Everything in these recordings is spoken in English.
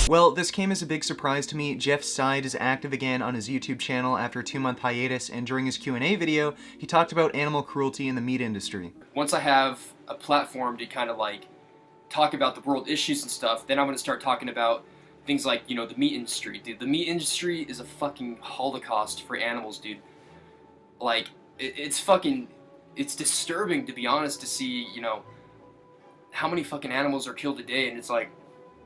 Well, this came as a big surprise to me. Jeff Seid is active again on his YouTube channel after a 2-month hiatus, and during his Q&A video, he talked about animal cruelty in the meat industry. Once I have a platform to kind of like talk about the world issues and stuff, then I'm going to start talking about things like, you know, the meat industry. Dude, the meat industry is a fucking holocaust for animals, dude. Like, it's disturbing, to be honest, to see, you know, how many fucking animals are killed a day, and it's like,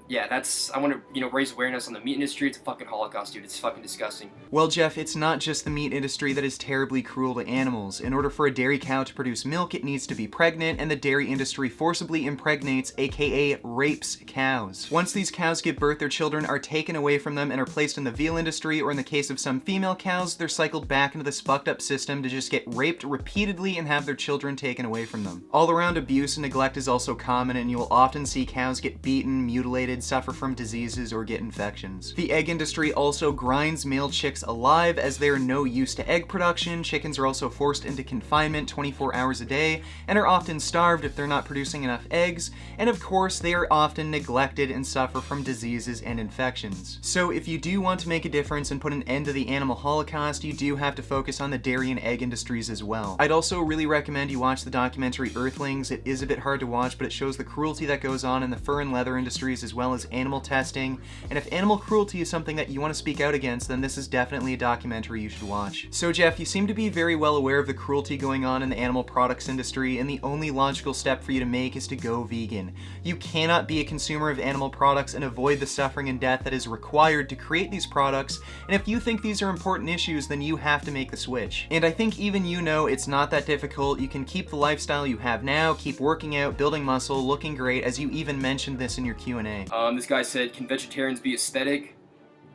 yeah, I want to, you know, raise awareness on the meat industry. It's a fucking holocaust, dude. It's fucking disgusting. Well, Jeff, it's not just the meat industry that is terribly cruel to animals. In order for a dairy cow to produce milk, it needs to be pregnant, and the dairy industry forcibly impregnates, aka rapes, cows. Once these cows give birth, their children are taken away from them and are placed in the veal industry, or in the case of some female cows, they're cycled back into this fucked up system to just get raped repeatedly and have their children taken away from them. All-around abuse and neglect is also common, and you'll often see cows get beaten, mutilated, suffer from diseases, or get infections. The egg industry also grinds male chicks alive as they are no use to egg production. Chickens are also forced into confinement 24 hours a day and are often starved if they're not producing enough eggs, and of course they are often neglected and suffer from diseases and infections. So if you do want to make a difference and put an end to the animal holocaust, you do have to focus on the dairy and egg industries as well. I'd also really recommend you watch the documentary Earthlings. It is a bit hard to watch, but it shows the cruelty that goes on in the fur and leather industries as well as animal testing, and if animal cruelty is something that you want to speak out against, then this is definitely a documentary you should watch. So Jeff, you seem to be very well aware of the cruelty going on in the animal products industry, and the only logical step for you to make is to go vegan. You cannot be a consumer of animal products and avoid the suffering and death that is required to create these products, and if you think these are important issues, then you have to make the switch. And I think even you know it's not that difficult. You can keep the lifestyle you have now, keep working out, building muscle, looking great, as you even mentioned this in your Q&A. This guy said, can vegetarians be aesthetic?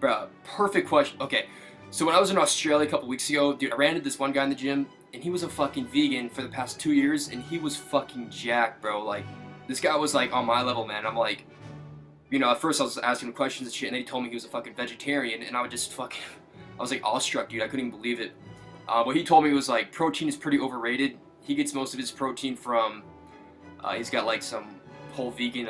Bruh, perfect question. Okay, so when I was in Australia a couple weeks ago, dude, I ran into this one guy in the gym, and he was a fucking vegan for the past 2 years, and he was fucking jacked, bro. Like, this guy was like on my level, man. I'm like, you know, at first I was asking him questions and shit, and then he told me he was a fucking vegetarian, and I would just fucking, I was like awestruck, dude. I couldn't even believe it. What he told me was like, protein is pretty overrated. He gets most of his protein from, he's got like some whole vegan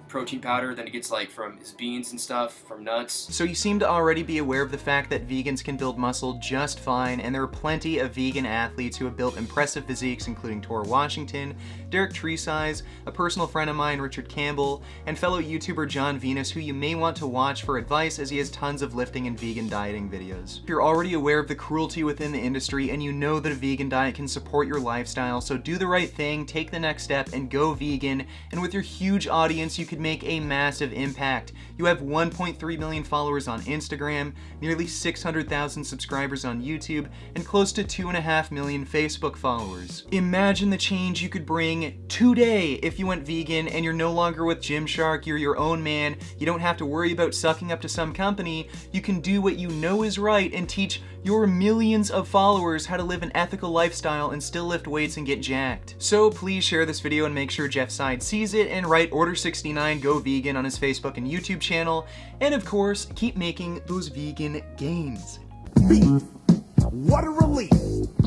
protein powder, then it gets like from his beans and stuff, from nuts. So you seem to already be aware of the fact that vegans can build muscle just fine, and there are plenty of vegan athletes who have built impressive physiques, including Tor Washington, Derek Treesize, a personal friend of mine, Richard Campbell, and fellow YouTuber John Venus, who you may want to watch for advice as he has tons of lifting and vegan dieting videos. If you're already aware of the cruelty within the industry and you know that a vegan diet can support your lifestyle, so do the right thing, take the next step, and go vegan, and with your huge audience you could make a massive impact. You have 1.3 million followers on Instagram, nearly 600,000 subscribers on YouTube, and close to 2.5 million Facebook followers. Imagine the change you could bring today if you went vegan and you're no longer with Gymshark, you're your own man, you don't have to worry about sucking up to some company, you can do what you know is right and teach your millions of followers how to live an ethical lifestyle and still lift weights and get jacked. So please share this video and make sure Jeff Seid sees it, and write Order69 Go Vegan on his Facebook and YouTube channel, and of course, keep making those vegan gains. Beef. What a relief.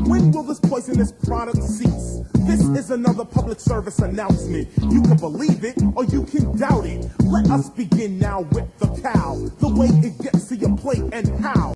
When will this poisonous product cease? This is another public service announcement. You can believe it or you can doubt it. Let us begin now with the cow. The way it gets to your plate and how.